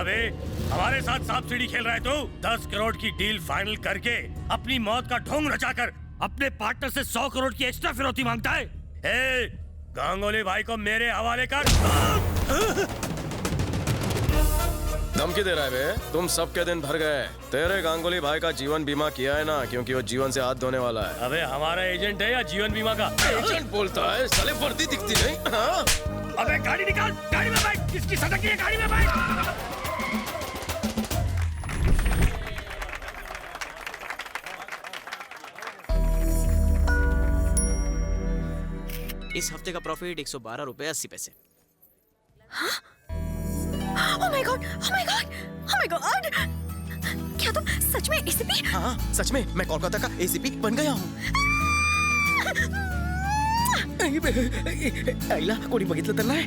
अबे हमारे साथ सांप सीढ़ी खेल रहा है तू? 10 करोड़ की डील फाइनल करके अपनी मौत का ढोंग रचाकर अपने पार्टनर से 100 करोड़ की एक्स्ट्रा फिरौती मांगता है। ए, गांगुली भाई को मेरे हवाले कर। धमकी दे रहा है बे? तुम सबके दिन भर गए। तेरे गांगुली भाई का जीवन बीमा किया है ना, क्योंकि वो जीवन से हाथ धोने वाला है। अबे हमारा एजेंट है या जीवन बीमा का? एजेंट बोलता है, साले वर्दी दिखती नहीं। हाँ? अबे गाड़ी निकाल, गाड़ी में बैठ। किसकी सटक है, गाड़ी में बैठ। इस हफ्ते का प्रॉफिट 112 रुपए 80 पैसे। Oh my God! Oh my God! Oh my God! क्या तुम सच में एसीपी? हाँ, सच में मैं कोलकाता का एसीपी बन गया हूँ। आईला कोणी बघितलं तर नाही?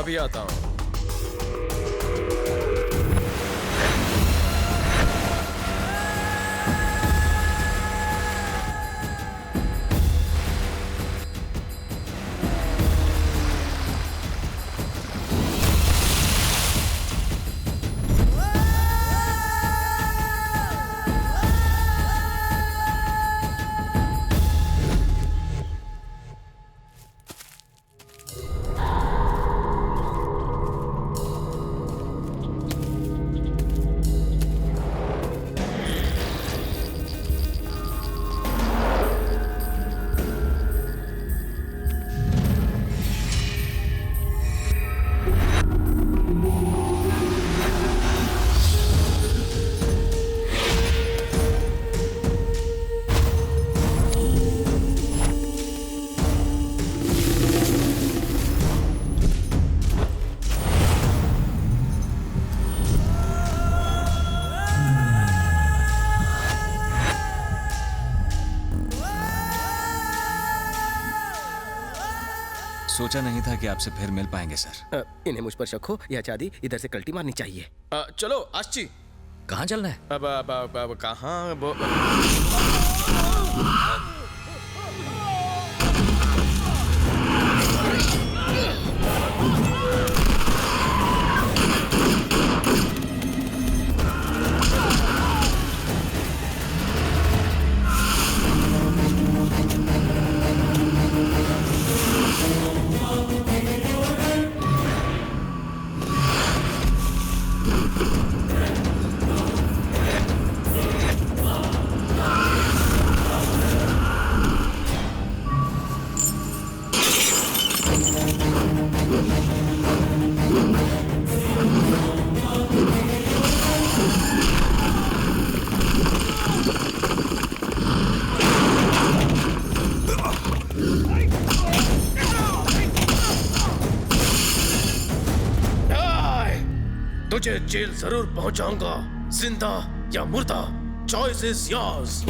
अभी आता हूँ। सोचा नहीं था कि आपसे फिर मिल पाएंगे सर। इन्हें मुझ पर शक हो या चादी इधर से कल्टी मारनी चाहिए। चलो आशी। कहाँ चलना है? अब कहाँ? तुझे जेल जरूर पहुंचाऊंगा, जिंदा या मुर्दा, choice is yours.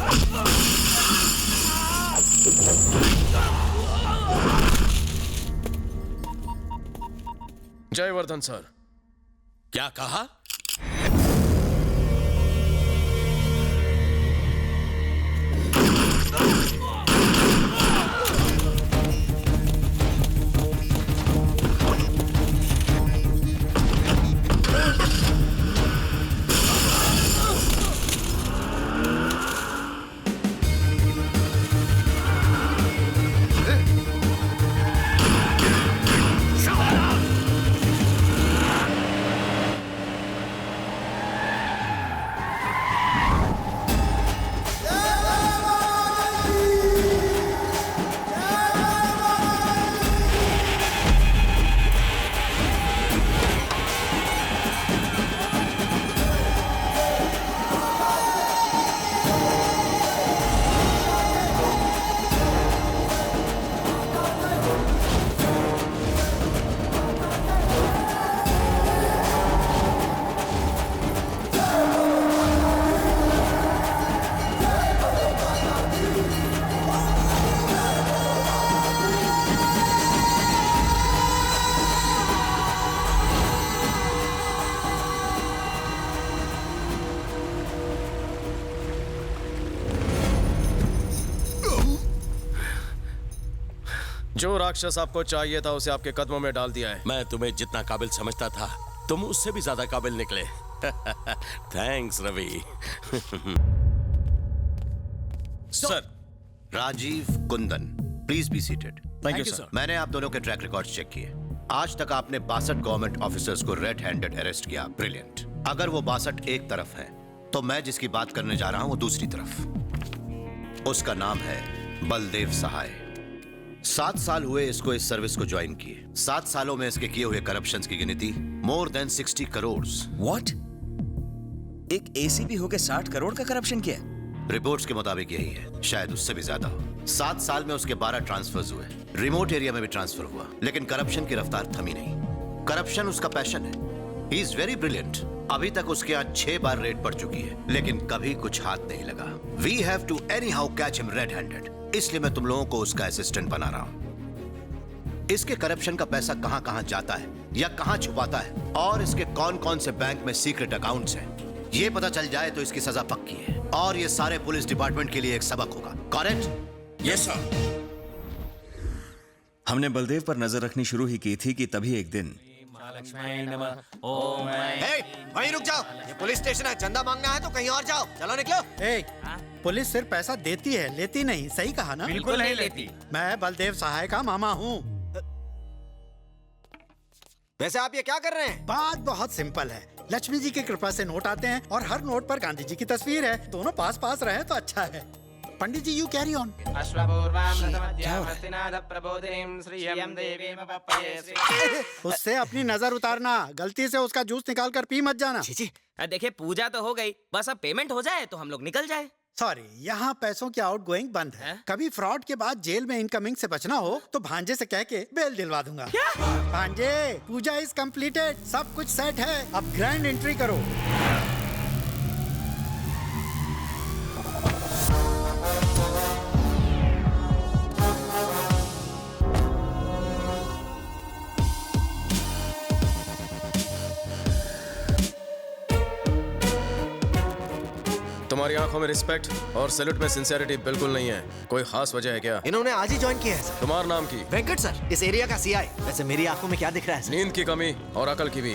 Jaivardhan sir. क्या कहा? जो राक्षस आपको चाहिए था उसे आपके कदमों में डाल दिया है। मैं तुम्हें जितना काबिल समझता था तुम उससे भी ज्यादा काबिल निकले। Thanks Ravi. Sir. Rajiv Kundan, please be seated. Thank you sir. मैंने आप दोनों के ट्रैक रिकॉर्ड्स चेक किए। आज तक आपने 62 गवर्नमेंट ऑफिसर्स को रेड हैंडेड अरेस्ट किया। ब्रिलियंट। अगर वो 62 एक तरफ है तो मैं जिसकी बात करने जा रहा हूं वो दूसरी तरफ। उसका नाम है बलदेव सहाय। 7 साल हुए इसको इस सर्विस को ज्वाइन किए। 7 सालों में इसके किए हुए करप्शंस की गिनती मोर देन 60 करोड़। व्हाट? एक एसीपी होके 60 करोड़ का करप्शन किया? रिपोर्ट्स के मुताबिक यही है, शायद उससे भी ज्यादा हो। 7 साल में उसके 12 ट्रांसफर्स हुए। रिमोट एरिया में भी ट्रांसफर हुआ, लेकिन करप्शन की रफ्तार थमी नहीं। करप्शन उसका पैशन है। He is very brilliant. अभी तक उसके यहाँ 6 बार रेड पड़ चुकी है, लेकिन कभी कुछ हाथ नहीं लगा। We have to anyhow catch him red handed. इसलिए मैं तुम लोगों को उसका असिस्टेंट बना रहा हूं। इसके करप्शन का पैसा कहां कहां जाता है या कहां छुपाता है, और इसके कौन कौन से बैंक में सीक्रेट अकाउंट्स हैं, ये पता चल जाए तो इसकी सजा पक्की है। और ये सारे पुलिस डिपार्टमेंट के लिए एक सबक होगा। करेक्ट? Yes sir. हमने बलदेव पर नजर रखनी शुरू ही की थी कि तभी एक दिन वहीं रुक जाओ, ये पुलिस स्टेशन है। चंदा मांगना है तो कहीं और जाओ। चलो निकलो। पुलिस सिर्फ पैसा देती है, लेती नहीं। सही कहा ना? बिल्कुल नहीं लेती। मैं बलदेव सहाय का मामा हूँ। वैसे आप ये क्या कर रहे हैं? बात बहुत सिंपल है। लक्ष्मी जी की कृपा से नोट आते हैं और हर नोट पर गांधी जी की तस्वीर है। दोनों पास पास रहे तो अच्छा है। पंडित जी, यू कैरी ऑन। उससे अपनी नजर उतारना। गलती से उसका जूस निकाल कर पी मत जाना। देखिए पूजा तो हो गई, बस अब पेमेंट हो जाए तो हम लोग निकल जाए। सॉरी, यहाँ पैसों की आउट गोइंग बंद है। कभी फ्रॉड के बाद जेल में इनकमिंग से बचना हो तो भांजे से कह के बेल दिलवा दूंगा। भांजे, पूजा इज कंप्लीटेड। सब कुछ सेट है, अब ग्रैंड एंट्री करो। तुम्हारी आंखों में रिस्पेक्ट और सैल्यूट में सिंसियरिटी बिल्कुल नहीं है। कोई खास वजह है क्या? इन्होंने आज ही ज्वाइन किया है सर। तुम्हारा नाम की? वेंकट सर, इस एरिया का सीआई। वैसे मेरी आंखों में क्या दिख रहा है सर? नींद की कमी और अकल की भी।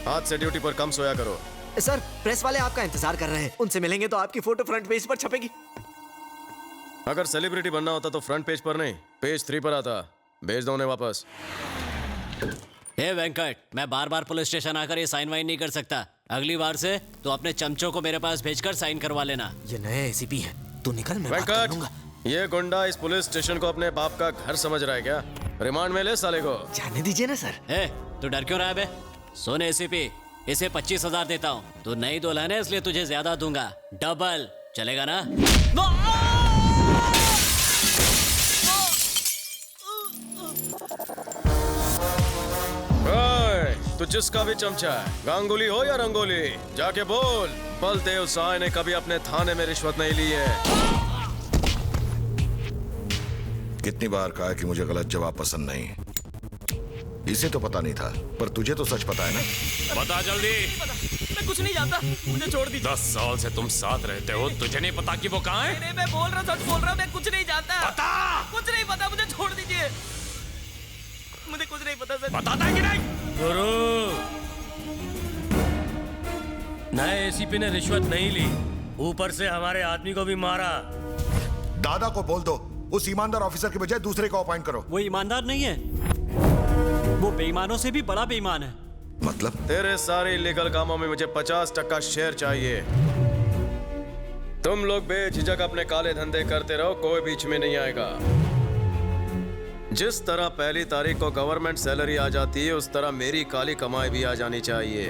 आज से ड्यूटी पर कम सोया करो। सर, प्रेस वाले आपका इंतजार कर रहे हैं। उनसे मिलेंगे तो आपकी फोटो फ्रंट पेज पर छपेगी। अगर सेलिब्रिटी बनना होता तो फ्रंट पेज पर नहीं, पेज 3 पर आता। भेज दो उन्हें वापस। हे वेंकट, मैं बार बार पुलिस स्टेशन आकर ये साइन वाइन नहीं कर सकता। अगली बार से तो अपने चमचों को मेरे पास भेजकर साइन करवा लेना। ये नया एसीपी है, तू निकल, मैं बात कर लूंगा। ये गुंडा इस पुलिस स्टेशन को अपने बाप का घर समझ रहा है क्या? रिमांड में ले साले को। जाने दीजिए ना सर। तू डर क्यों रहा है बे? सुन एसीपी, इसे 25,000 देता हूँ। तू नई दुल्हन है इसलिए तुझे ज्यादा दूंगा। डबल चलेगा ना? तो जिसका भी चमचा है, गांगुली हो या रंगोली, जाके बोल बलदेव सहाय ने कभी अपने थाने में रिश्वत नहीं ली है। कितनी बार कहा कि मुझे गलत जवाब पसंद नहीं। इसे तो पता नहीं था, पर तुझे तो सच पता है ना? बता जल्दी। मैं कुछ नहीं जानता, मुझे छोड़ दीजिए। 10 साल से तुम साथ रहते हो, तुझे नहीं पता कि वो कहाँ है? नहीं, मैं बोल रहा, सच बोल रहा, मैं कुछ नहीं जानता। बता। कुछ नहीं पता, मुझे छोड़ दीजिए। मुझे कुछ नहीं पता सर। बताता है कि नहीं? गुरु, नए एसीपी ने रिश्वत नहीं ली, ऊपर से हमारे आदमी को भी मारा। दादा को बोल दो उस ईमानदार ऑफिसर के बजाय दूसरे को अपॉइंट करो। वो ईमानदार नहीं है, वो बेईमानों से भी बड़ा बेईमान है। मतलब? तेरे सारे इलीगल कामों में मुझे 50% शेयर चाहिए। तुम लोग बेझिझक अपने काले धंधे करते रहो, कोई बीच में नहीं आएगा। जिस तरह पहली तारीख को गवर्नमेंट सैलरी आ जाती है, उस तरह मेरी काली कमाई भी आ जानी चाहिए।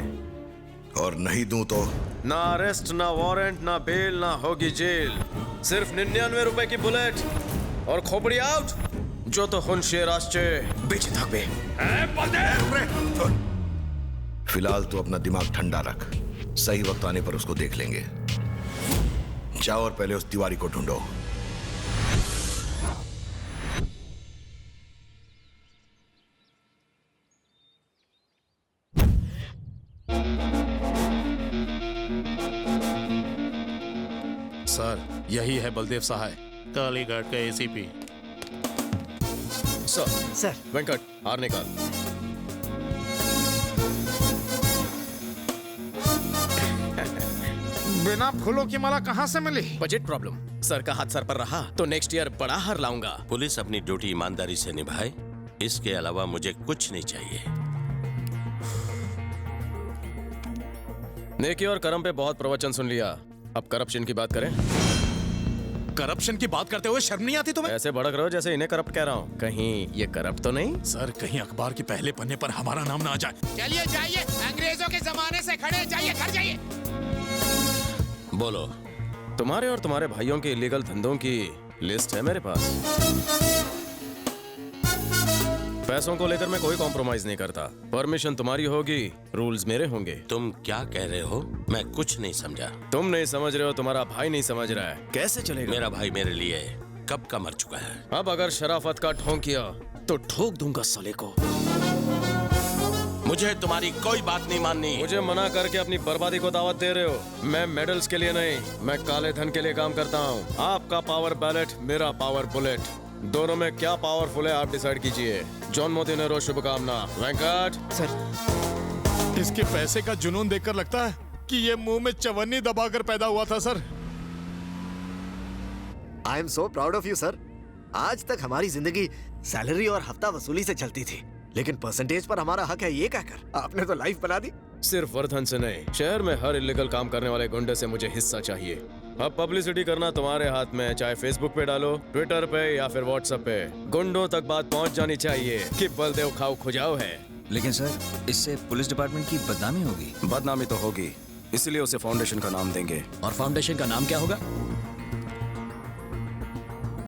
और नहीं दूं तो? ना अरेस्ट, ना वारंट, ना बेल, ना होगी जेल। सिर्फ 99 रुपए की बुलेट और खोपड़ी आउट। जो तो हुन शेर आश्चे बेझिझक बे। फिलहाल तो अपना दिमाग ठंडा रख, सही वक्त आने पर उसको देख लेंगे। जाओ और पहले उस तिवारी को ढूंढो। सर, यही है बलदेव सहाय, कालीघाट का एसीपी। सर वेंकट हार निकाल। बिना फूलों की माला कहाँ से मिली? Budget problem. सर का हाथ सर पर रहा तो नेक्स्ट ईयर बड़ा हार लाऊंगा। पुलिस अपनी ड्यूटी ईमानदारी से निभाए, इसके अलावा मुझे कुछ नहीं चाहिए। नेकी और कर्म पे बहुत प्रवचन सुन लिया, अब करप्शन की बात करें। करप्शन की बात करते हुए शर्म नहीं आती तुम्हें? ऐसे भड़क रहे हो जैसे इन्हें करप्ट कह रहा हूँ। कहीं ये करप्ट तो नहीं? सर कहीं अखबार के पहले पन्ने पर हमारा नाम ना आ जाए। चलिए जाइए, अंग्रेजों के जमाने से खड़े, जाइए घर जाइए। बोलो। तुम्हारे और तुम्हारे भाइयों के इलीगल धंधों की लिस्ट है मेरे पास। पैसों को लेकर मैं कोई कॉम्प्रोमाइज नहीं करता। परमिशन तुम्हारी होगी, रूल्स मेरे होंगे। तुम क्या कह रहे हो? मैं कुछ नहीं समझा। तुम नहीं समझ रहे हो, तुम्हारा भाई नहीं समझ रहा है। कैसे चलेगा? मेरा भाई मेरे लिए कब का मर चुका है। अब अगर शराफत का ढोंग किया तो ठोक दूंगा साले को। मुझे तुम्हारी कोई बात नहीं माननी। मुझे मना करके अपनी बर्बादी को दावत दे रहे हो। मैं मेडल्स के लिए नहीं, मैं काले धन के लिए काम करता हूँ। आपका पावर बैलेट, मेरा पावर बुलेट, दोनों में क्या पावरफुल है आप डिसाइड कीजिए। जॉन मोदिनेरो, शुभकामना। वेंकट सर, इसके पैसे का जुनून देखकर लगता है कि ये मुंह में चवन्नी दबाकर पैदा हुआ था। Sir I am so proud of you sir. आज तक हमारी जिंदगी सैलरी और हफ्ता वसूली से चलती थी, लेकिन परसेंटेज पर हमारा हक है ये कहकर आपने तो लाइफ बना दी। सिर्फ वर्धन से नहीं, शहर में हर इलीगल काम करने वाले गुंडे से मुझे हिस्सा चाहिए। अब पब्लिसिटी करना तुम्हारे हाथ में, चाहे फेसबुक पे डालो, ट्विटर पे या फिर व्हाट्सएप पे। गुंडों तक बात पहुंच जानी चाहिए कि बलदेव खाओ खुजाओ है। लेकिन सर, इससे पुलिस डिपार्टमेंट की बदनामी होगी। बदनामी तो होगी, इसलिए उसे फाउंडेशन का नाम देंगे। और फाउंडेशन का नाम क्या होगा?